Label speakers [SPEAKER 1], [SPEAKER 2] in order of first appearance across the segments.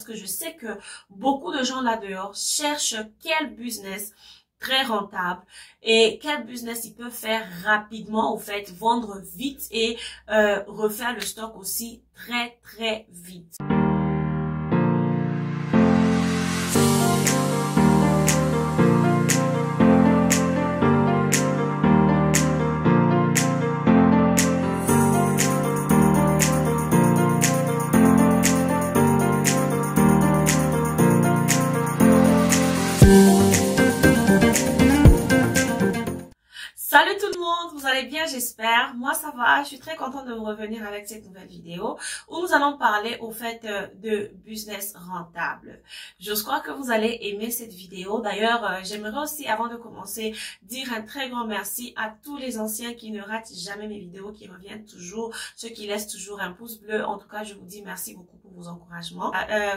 [SPEAKER 1] que je sais que beaucoup de gens là dehors cherchent quel business très rentable et quel business ils peuvent faire rapidement, au fait, vendre vite et refaire le stock aussi très vite. Salut tout le monde, vous allez bien j'espère. Moi ça va, je suis très contente de vous revenir avec cette nouvelle vidéo où nous allons parler au fait de business rentable. Je crois que vous allez aimer cette vidéo. D'ailleurs, j'aimerais aussi avant de commencer dire un très grand merci à tous les anciens qui ne ratent jamais mes vidéos, qui reviennent toujours, ceux qui laissent toujours un pouce bleu. En tout cas, je vous dis merci beaucoup pour vos encouragements.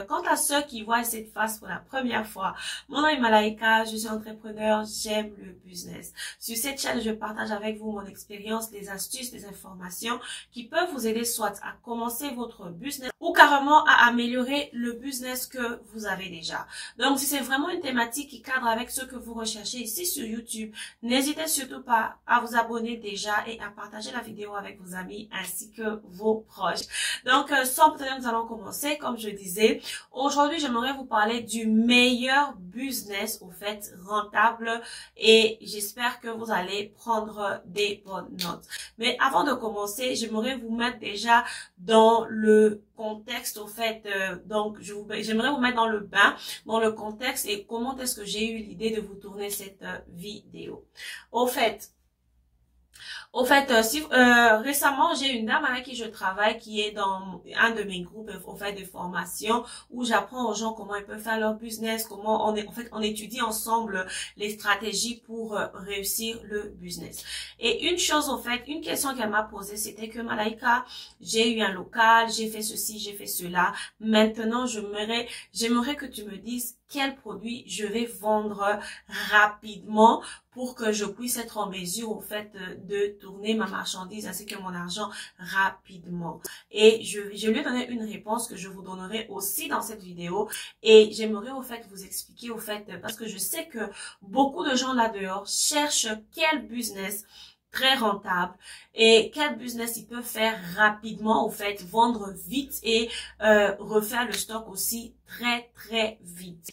[SPEAKER 1] Quant à ceux qui voient cette face pour la première fois, mon nom est Malaika, je suis entrepreneur, j'aime le business. Sur cette chaîne, je partage avec vous mon expérience, les astuces, les informations qui peuvent vous aider soit à commencer votre business ou carrément à améliorer le business que vous avez déjà. Donc, si c'est vraiment une thématique qui cadre avec ce que vous recherchez ici sur YouTube, n'hésitez surtout pas à vous abonner déjà et à partager la vidéo avec vos amis ainsi que vos proches. Donc, sans plus tarder, nous allons commencer. Comme je disais, aujourd'hui, j'aimerais vous parler du meilleur business, au fait, rentable, et j'espère que vous allez prendre des bonnes notes. Mais avant de commencer, j'aimerais vous mettre déjà dans le contexte, au fait, donc j'aimerais vous mettre dans le bain, dans le contexte et comment est-ce que j'ai eu l'idée de vous tourner cette vidéo. Récemment, j'ai une dame avec qui je travaille qui est dans un de mes groupes au fait de formation où j'apprends aux gens comment ils peuvent faire leur business, comment on étudie ensemble les stratégies pour réussir le business. Et une chose, une question qu'elle m'a posée, c'était que Malaika, j'ai eu un local, j'ai fait ceci, j'ai fait cela. Maintenant, j'aimerais que tu me dises quel produit je vais vendre rapidement pour que je puisse être en mesure, au fait, de tourner ma marchandise ainsi que mon argent rapidement. Et je lui ai donné une réponse que je vous donnerai aussi dans cette vidéo. Et j'aimerais, au fait, vous expliquer, au fait, parce que je sais que beaucoup de gens là dehors cherchent quel business très rentable et quel business ils peuvent faire rapidement, au fait, vendre vite et refaire le stock aussi très vite.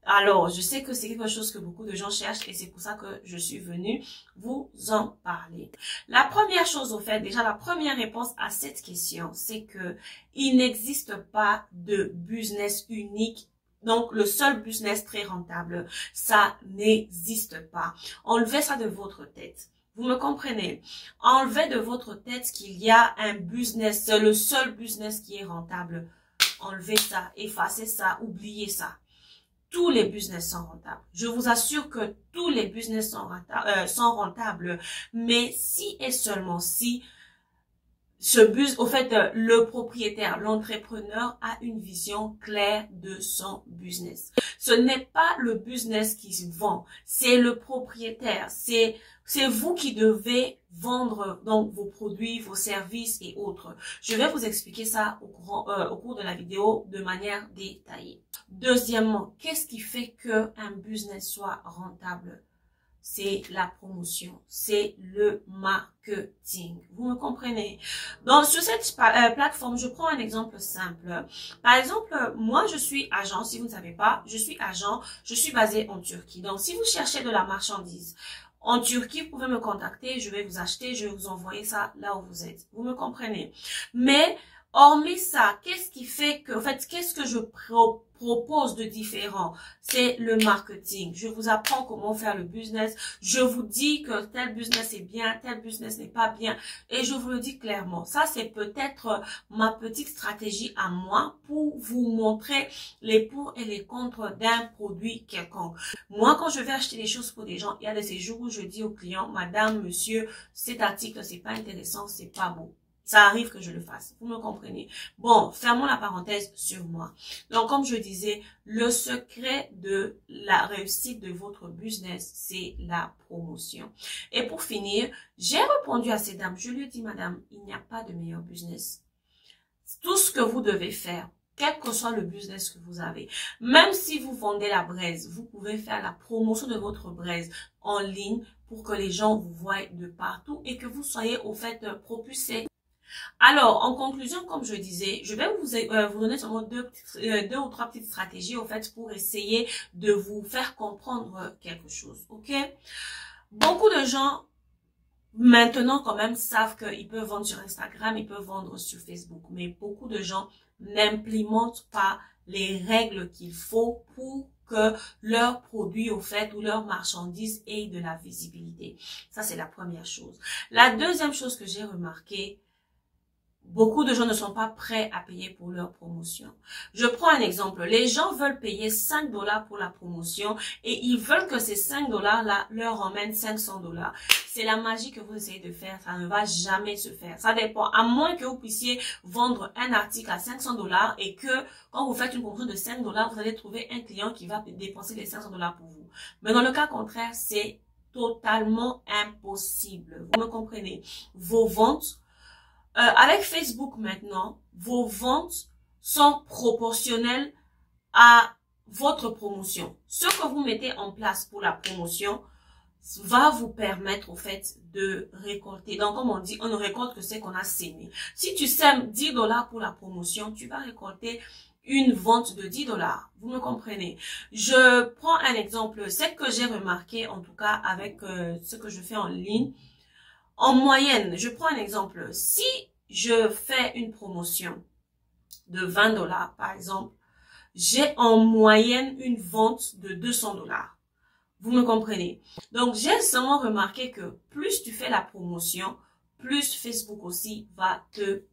[SPEAKER 1] Alors, je sais que c'est quelque chose que beaucoup de gens cherchent et c'est pour ça que je suis venue vous en parler. La première chose, au fait, déjà la première réponse à cette question, c'est que il n'existe pas de business unique. Donc, le seul business très rentable, ça n'existe pas. Enlevez ça de votre tête. Vous me comprenez? Enlevez de votre tête qu'il y a un business, le seul business qui est rentable. Enlevez ça, effacez ça, oubliez ça. Tous les business sont rentables. Je vous assure que tous les business sont rentables. Mais si et seulement si le propriétaire, l'entrepreneur a une vision claire de son business. Ce n'est pas le business qui se vend, c'est le propriétaire, c'est vous qui devez vendre donc vos produits, vos services et autres. Je vais vous expliquer ça au cours de la vidéo de manière détaillée. Deuxièmement, qu'est-ce qui fait que un business soit rentable? C'est la promotion, c'est le marketing. Vous me comprenez? Donc, sur cette plateforme, je prends un exemple simple. Par exemple, moi, je suis agent. Si vous ne savez pas, je suis agent. Je suis basée en Turquie. Donc, si vous cherchez de la marchandise en Turquie, vous pouvez me contacter. Je vais vous acheter. Je vais vous envoyer ça là où vous êtes. Vous me comprenez? Mais hormis ça, qu'est-ce qui fait que, qu'est-ce que je propose de différent? C'est le marketing. Je vous apprends comment faire le business. Je vous dis que tel business est bien, tel business n'est pas bien. Et je vous le dis clairement. Ça, c'est peut-être ma petite stratégie à moi pour vous montrer les pour et les contre d'un produit quelconque. Moi, quand je vais acheter des choses pour des gens, il y a de ces jours où je dis aux clients, madame, monsieur, cet article, c'est pas intéressant, c'est pas beau. Ça arrive que je le fasse. Vous me comprenez? Bon, fermons la parenthèse sur moi. Donc, comme je disais, le secret de la réussite de votre business, c'est la promotion. Et pour finir, j'ai répondu à cette dame. Je lui ai dit, madame, il n'y a pas de meilleur business. Tout ce que vous devez faire, quel que soit le business que vous avez. Même si vous vendez la braise, vous pouvez faire la promotion de votre braise en ligne pour que les gens vous voient de partout et que vous soyez au fait propulsé. Alors, en conclusion, comme je disais, je vais vous donner seulement deux ou trois petites stratégies au fait pour essayer de vous faire comprendre quelque chose, ok? Beaucoup de gens maintenant quand même savent qu'ils peuvent vendre sur Instagram, ils peuvent vendre sur Facebook, mais beaucoup de gens n'implémentent pas les règles qu'il faut pour que leur produit au fait ou leur marchandise ait de la visibilité. Ça, c'est la première chose. La deuxième chose que j'ai remarqué, beaucoup de gens ne sont pas prêts à payer pour leur promotion. Je prends un exemple. Les gens veulent payer 5 $ pour la promotion et ils veulent que ces 5 $ là leur emmènent 500 $. C'est la magie que vous essayez de faire. Ça ne va jamais se faire. Ça dépend. À moins que vous puissiez vendre un article à 500 $ et que quand vous faites une promotion de 5 $, vous allez trouver un client qui va dépenser les 500 $ pour vous. Mais dans le cas contraire, c'est totalement impossible. Vous me comprenez? Vos ventes avec Facebook maintenant, vos ventes sont proportionnelles à votre promotion. Ce que vous mettez en place pour la promotion va vous permettre au fait de récolter. Donc comme on dit, on ne récolte que ce qu'on a sémé. Si tu sèmes 10 $ pour la promotion, tu vas récolter une vente de 10 $. Vous me comprenez? Je prends un exemple, ce que j'ai remarqué en tout cas avec ce que je fais en ligne. En moyenne, je prends un exemple. Si je fais une promotion de 20 $, par exemple, j'ai en moyenne une vente de 200 $. Vous me comprenez? Donc, j'ai seulement remarqué que plus tu fais la promotion, plus Facebook aussi va te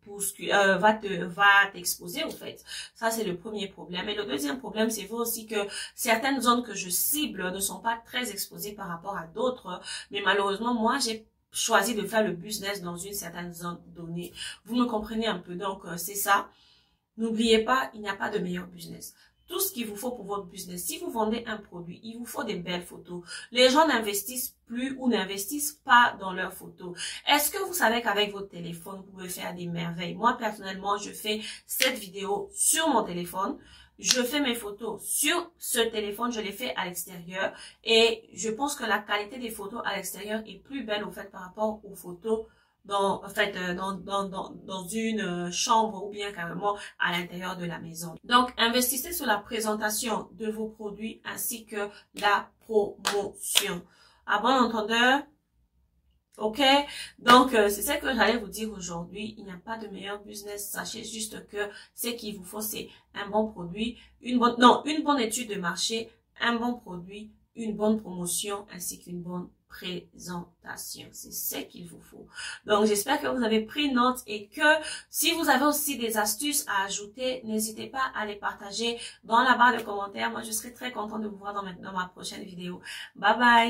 [SPEAKER 1] t'exposer au fait. Ça, c'est le premier problème. Et le deuxième problème, c'est vrai aussi que certaines zones que je cible ne sont pas très exposées par rapport à d'autres. Mais malheureusement, moi, j'ai choisi de faire le business dans une certaine zone donnée. Vous me comprenez un peu. Donc, c'est ça. N'oubliez pas, il n'y a pas de meilleur business. Tout ce qu'il vous faut pour votre business, si vous vendez un produit, il vous faut des belles photos. Les gens n'investissent plus ou n'investissent pas dans leurs photos. Est-ce que vous savez qu'avec votre téléphone, vous pouvez faire des merveilles? Moi, personnellement, je fais cette vidéo sur mon téléphone. Je fais mes photos sur ce téléphone, je les fais à l'extérieur et je pense que la qualité des photos à l'extérieur est plus belle au fait par rapport aux photos dans une chambre ou bien carrément à l'intérieur de la maison. Donc, investissez sur la présentation de vos produits ainsi que la promotion. À bon entendeur, ok? Donc, c'est ce que j'allais vous dire aujourd'hui. Il n'y a pas de meilleur business. Sachez juste que ce qu'il vous faut, c'est un bon produit, une bonne étude de marché, un bon produit, une bonne promotion ainsi qu'une bonne présentation. C'est ce qu'il vous faut. Donc, j'espère que vous avez pris note et que si vous avez aussi des astuces à ajouter, n'hésitez pas à les partager dans la barre de commentaires. Moi, je serai très contente de vous voir dans ma prochaine vidéo. Bye bye!